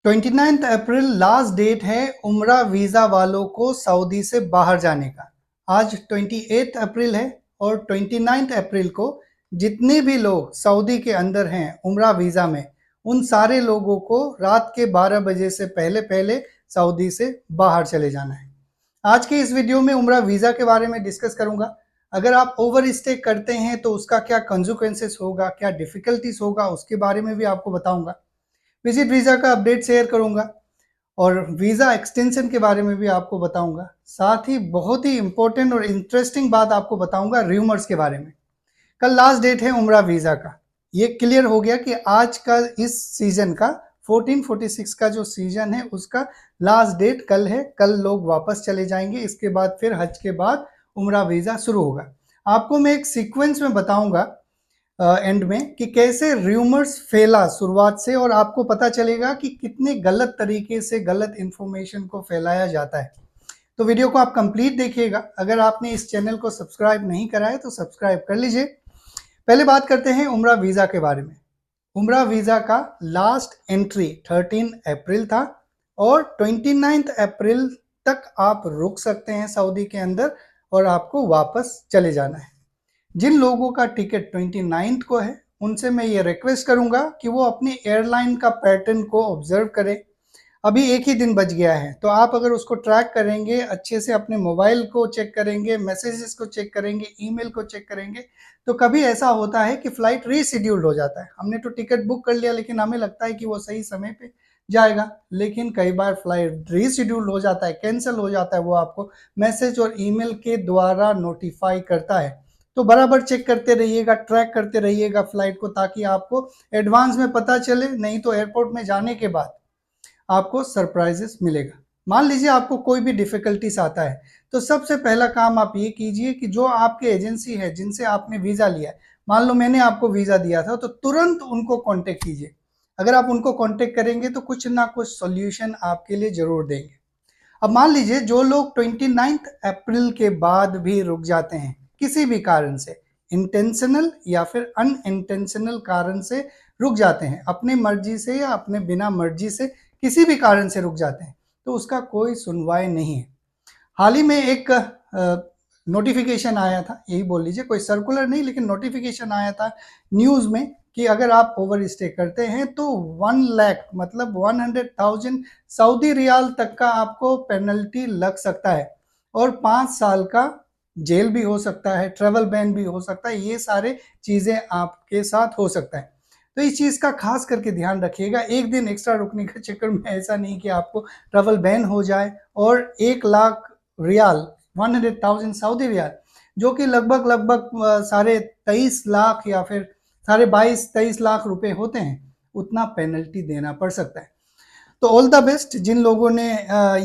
29 अप्रैल last date है उम्रा visa वालों को सऊदी से बाहर जाने का। आज 28 अप्रैल है और 29 अप्रैल को जितने भी लोग सऊदी के अंदर हैं उम्रा वीज़ा में, उन सारे लोगों को रात के 12 बजे से पहले पहले सऊदी से बाहर चले जाना है। आज के इस वीडियो में उम्रा वीज़ा के बारे में डिस्कस करूंगा। अगर आप ओवर स्टे करते हैं तो उसका क्या कंसिक्वेंसेस होगा, क्या डिफिकल्टीज होगा, उसके बारे में भी आपको बताऊंगा। विजिट वीज़ा का अपडेट शेयर करूंगा और वीज़ा एक्सटेंशन के बारे में भी आपको बताऊंगा। साथ ही बहुत ही इंपॉर्टेंट और इंटरेस्टिंग बात आपको बताऊंगा र्यूमर्स के बारे में। कल लास्ट डेट है उम्रा वीज़ा का। ये क्लियर हो गया कि आज का इस सीजन का 1446 का जो सीजन है उसका लास्ट डेट कल है। कल लोग वापस चले जाएंगे। इसके बाद फिर हज के बाद उम्रा वीज़ा शुरू होगा। आपको मैं एक सीक्वेंस में बताऊंगा एंड में कि कैसे र्यूमर्स फैला शुरुआत से, और आपको पता चलेगा कि कितने गलत तरीके से गलत इंफॉर्मेशन को फैलाया जाता है। तो वीडियो को आप कंप्लीट देखिएगा। अगर आपने इस चैनल को सब्सक्राइब नहीं करा है तो सब्सक्राइब कर लीजिए। पहले बात करते हैं उम्रा वीज़ा के बारे में। उम्रा वीज़ा का लास्ट एंट्री 13 अप्रैल था और 29 अप्रैल तक आप रुक सकते हैं सऊदी के अंदर और आपको वापस चले जाना है। जिन लोगों का टिकट 29 को है उनसे मैं ये रिक्वेस्ट करूंगा कि वो अपनी एयरलाइन का पैटर्न को ऑब्जर्व करें। अभी एक ही दिन बच गया है तो आप अगर उसको ट्रैक करेंगे, अच्छे से अपने मोबाइल को चेक करेंगे, मैसेजेस को चेक करेंगे, ईमेल को चेक करेंगे, तो कभी ऐसा होता है कि फ्लाइट रीशेड्यूल्ड हो जाता है। हमने तो टिकट बुक कर लिया लेकिन हमें लगता है कि वो सही समय पे जाएगा, लेकिन कई बार फ्लाइट रीशेड्यूल्ड हो जाता है, कैंसिल हो जाता है। वो आपको मैसेज और ईमेल के द्वारा नोटिफाई करता है। तो बराबर चेक करते रहिएगा, ट्रैक करते रहिएगा फ्लाइट को, ताकि आपको एडवांस में पता चले। नहीं तो एयरपोर्ट में जाने के बाद आपको सरप्राइजेस मिलेगा। मान लीजिए आपको कोई भी डिफिकल्टीज आता है तो सबसे पहला काम आप ये कीजिए कि जो आपके एजेंसी है जिनसे आपने वीज़ा लिया है, मान लो मैंने आपको वीज़ा दिया था, तो तुरंत उनको कांटेक्ट कीजिए। अगर आप उनको कांटेक्ट करेंगे तो कुछ ना कुछ सॉल्यूशन आपके लिए जरूर देंगे। अब मान लीजिए जो लोग 29 अप्रैल के बाद भी रुक जाते हैं किसी भी कारण से, इंटेंशनल या फिर अनइंटेंशनल कारण से रुक जाते हैं, अपनी मर्जी से या अपने बिना मर्जी से किसी भी कारण से रुक जाते हैं, तो उसका कोई सुनवाई नहीं है। हाल ही में एक नोटिफिकेशन आया था, यही बोल लीजिए, कोई सर्कुलर नहीं लेकिन नोटिफिकेशन आया था न्यूज़ में कि अगर आप ओवर स्टे करते हैं तो 1 लाख मतलब 100,000 सऊदी रियाल तक का आपको पेनल्टी लग सकता है और 5 साल का जेल भी हो सकता है, ट्रैवल बैन भी हो सकता है। ये सारे चीज़ें आपके साथ हो सकता है। तो इस चीज़ का खास करके ध्यान रखिएगा। एक दिन एक्स्ट्रा रुकने के चक्कर में ऐसा नहीं कि आपको ट्रैवल बैन हो जाए और 1 लाख रियाल 100,000 सऊदी रियाल, जो कि लगभग लगभग साढ़े 23 लाख या फिर साढ़े 22-23 लाख रुपए होते हैं, उतना पेनल्टी देना पड़ सकता है। तो ऑल द बेस्ट जिन लोगों ने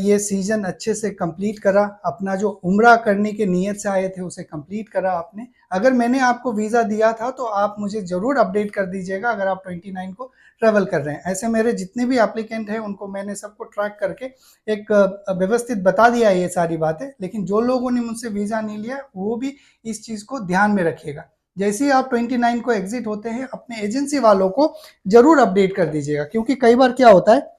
ये सीजन अच्छे से कंप्लीट करा, अपना जो उम्रा करने के नियत से आए थे उसे कंप्लीट करा आपने। अगर मैंने आपको वीज़ा दिया था तो आप मुझे ज़रूर अपडेट कर दीजिएगा अगर आप 29 को ट्रैवल कर रहे हैं। ऐसे मेरे जितने भी एप्लीकेंट हैं उनको मैंने सबको ट्रैक करके एक व्यवस्थित बता दिया है ये सारी बातें। लेकिन जो लोगों ने मुझसे वीज़ा नहीं लिया वो भी इस चीज़ को ध्यान में रखिएगा। जैसे ही आप 29 को एग्जिट होते हैं अपने एजेंसी वालों को जरूर अपडेट कर दीजिएगा, क्योंकि कई बार क्या होता है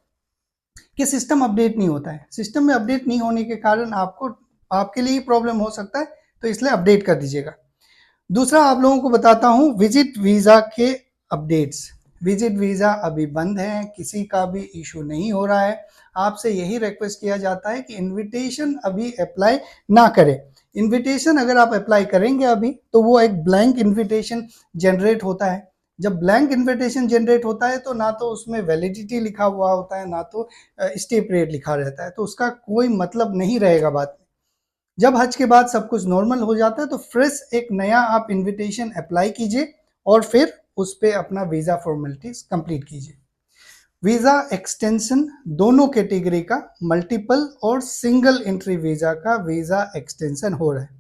कि सिस्टम अपडेट नहीं होता है। सिस्टम में अपडेट नहीं होने के कारण आपको आपके लिए ही प्रॉब्लम हो सकता है, तो इसलिए अपडेट कर दीजिएगा। दूसरा आप लोगों को बताता हूं विजिट वीज़ा के अपडेट्स। विजिट वीज़ा अभी बंद है, किसी का भी इशू नहीं हो रहा है। आपसे यही रिक्वेस्ट किया जाता है कि इनविटेशन अभी अप्लाई ना करें। इनविटेशन अगर आप अप्लाई करेंगे अभी तो वो एक ब्लैंक इनविटेशन जनरेट होता है। जब ब्लैंक इनविटेशन जनरेट होता है तो ना तो उसमें वैलिडिटी लिखा हुआ होता है, ना तो स्टे पीरियड लिखा रहता है, तो उसका कोई मतलब नहीं रहेगा बाद में। जब हज के बाद सब कुछ नॉर्मल हो जाता है तो फ्रेश एक नया आप इनविटेशन अप्लाई कीजिए और फिर उस पर अपना वीज़ा फॉर्मेलिटीज कंप्लीट कीजिए। वीज़ा एक्सटेंशन दोनों कैटेगरी का, मल्टीपल और सिंगल एंट्री वीज़ा का वीज़ा एक्सटेंशन हो रहा है।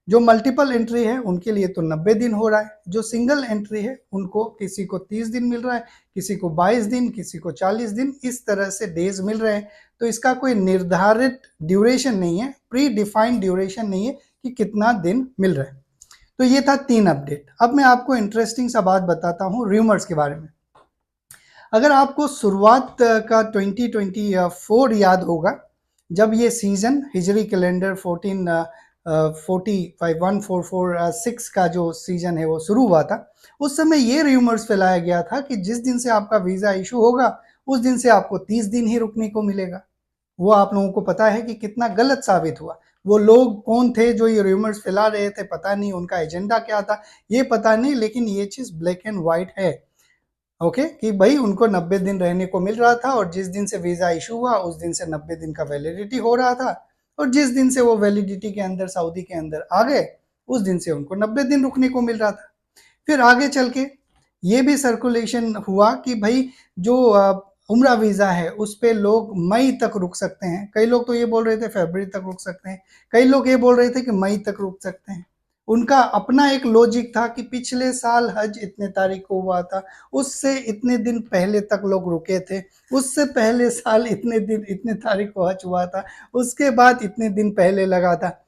जो मल्टीपल एंट्री है उनके लिए तो 90 दिन हो रहा है, जो सिंगल एंट्री है उनको किसी को 30 दिन मिल रहा है, किसी को 22 दिन, किसी को 40 दिन, इस तरह से डेज मिल रहे हैं। तो इसका कोई निर्धारित ड्यूरेशन नहीं है, प्री डिफाइंड ड्यूरेशन नहीं है कि कितना दिन मिल रहा है। तो ये था 3 अपडेट। अब मैं आपको इंटरेस्टिंग सा बात बताता हूँ र्यूमर्स के बारे में। अगर आपको शुरुआत का 2024 याद होगा, जब ये सीजन हिजरी कैलेंडर 1444 का जो सीजन है वो शुरू हुआ था, उस समय ये रूमर्स फैलाया गया था कि जिस दिन से आपका वीजा इशू होगा उस दिन से आपको 30 दिन ही रुकने को मिलेगा। वो आप लोगों को पता है कि कितना गलत साबित हुआ। वो लोग कौन थे जो ये रूमर्स फैला रहे थे, पता नहीं उनका एजेंडा क्या था, ये पता नहीं, लेकिन ये चीज ब्लैक एंड व्हाइट है। ओके, कि भाई उनको 90 दिन रहने को मिल रहा था और जिस दिन से वीजा इशू हुआ उस दिन से 90 दिन का वैलिडिटी हो रहा था, और जिस दिन से वो वैलिडिटी के अंदर सऊदी के अंदर आ गए उस दिन से उनको 90 दिन रुकने को मिल रहा था। फिर आगे चल के ये भी सर्कुलेशन हुआ कि भाई जो उम्रा वीजा है उस पे लोग मई तक रुक सकते हैं। कई लोग तो ये बोल रहे थे फरवरी तक रुक सकते हैं, कई लोग ये बोल रहे थे कि मई तक रुक सकते हैं। उनका अपना एक लॉजिक था कि पिछले साल हज इतने तारीख को हुआ था, उससे इतने दिन पहले तक लोग रुके थे, उससे पहले साल इतने दिन इतने तारीख को हज हुआ था, उसके बाद इतने दिन पहले लगा था।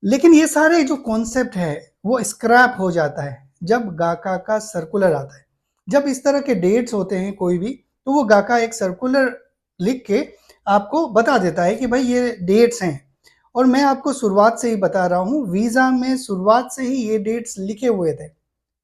लेकिन ये सारे जो कॉन्सेप्ट है वो स्क्रैप हो जाता है जब गाका का सर्कुलर आता है। जब इस तरह के डेट्स होते हैं कोई भी, तो वो गाका एक सर्कुलर लिख के आपको बता देता है कि भाई ये डेट्स हैं। और मैं आपको शुरुआत से ही बता रहा हूँ, वीजा में शुरुआत से ही ये डेट्स लिखे हुए थे।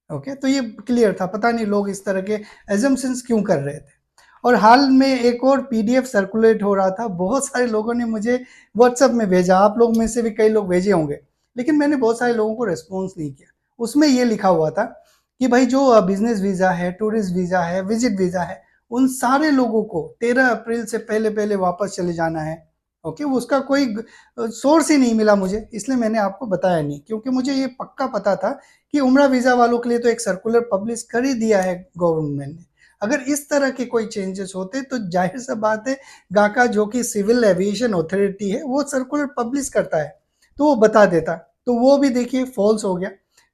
ओके, तो ये क्लियर था, पता नहीं लोग इस तरह के एजम्पशंस क्यों कर रहे थे। और हाल में एक और पीडीएफ सर्कुलेट हो रहा था, बहुत सारे लोगों ने मुझे व्हाट्सएप में भेजा, आप लोग में से भी कई लोग भेजे होंगे, लेकिन मैंने बहुत सारे लोगों को रिस्पॉन्स नहीं किया। उसमें ये लिखा हुआ था कि भाई जो बिजनेस वीज़ा है, टूरिस्ट वीज़ा है, विजिट वीज़ा है, उन सारे लोगों को 13 अप्रैल से पहले पहले वापस चले जाना है। ओके, उसका कोई सोर्स ही नहीं मिला मुझे, इसलिए मैंने आपको बताया नहीं, क्योंकि मुझे ये पक्का पता था कि उम्रा वीज़ा वालों के लिए तो एक सर्कुलर पब्लिश कर ही दिया है गवर्नमेंट ने। अगर इस तरह के कोई चेंजेस होते तो जाहिर सा बात है, गाका जो कि सिविल एविएशन अथॉरिटी है वो सर्कुलर पब्लिश करता है तो वो बता देता, तो वो भी देखिए फॉल्स हो गया।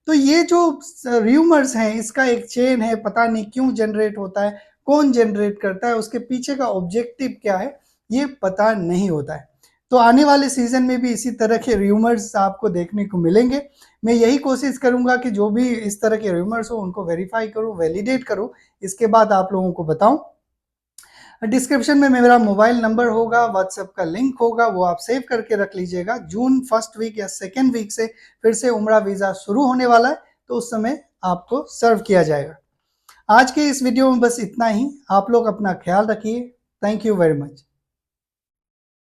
तो ये जो र्यूमर्स हैं इसका एक चेन है, पता नहीं क्यों जनरेट होता है, कौन जनरेट करता है, उसके पीछे का ऑब्जेक्टिव क्या है, ये पता नहीं होता है। तो आने वाले सीजन में भी इसी तरह के र्यूमर्स आपको देखने को मिलेंगे। मैं यही कोशिश करूंगा कि जो भी इस तरह के र्यूमर्स हो उनको वेरीफाई करूं, वैलिडेट करूं, इसके बाद आप लोगों को बताऊं। डिस्क्रिप्शन में मेरा मोबाइल नंबर होगा, व्हाट्सएप का लिंक होगा, वो आप सेव करके रख लीजिएगा। जून फर्स्ट वीक या सेकेंड वीक से फिर से उम्रा वीज़ा शुरू होने वाला है, तो उस समय आपको सर्व किया जाएगा। आज के इस वीडियो में बस इतना ही। आप लोग अपना ख्याल रखिए। Thank you very much.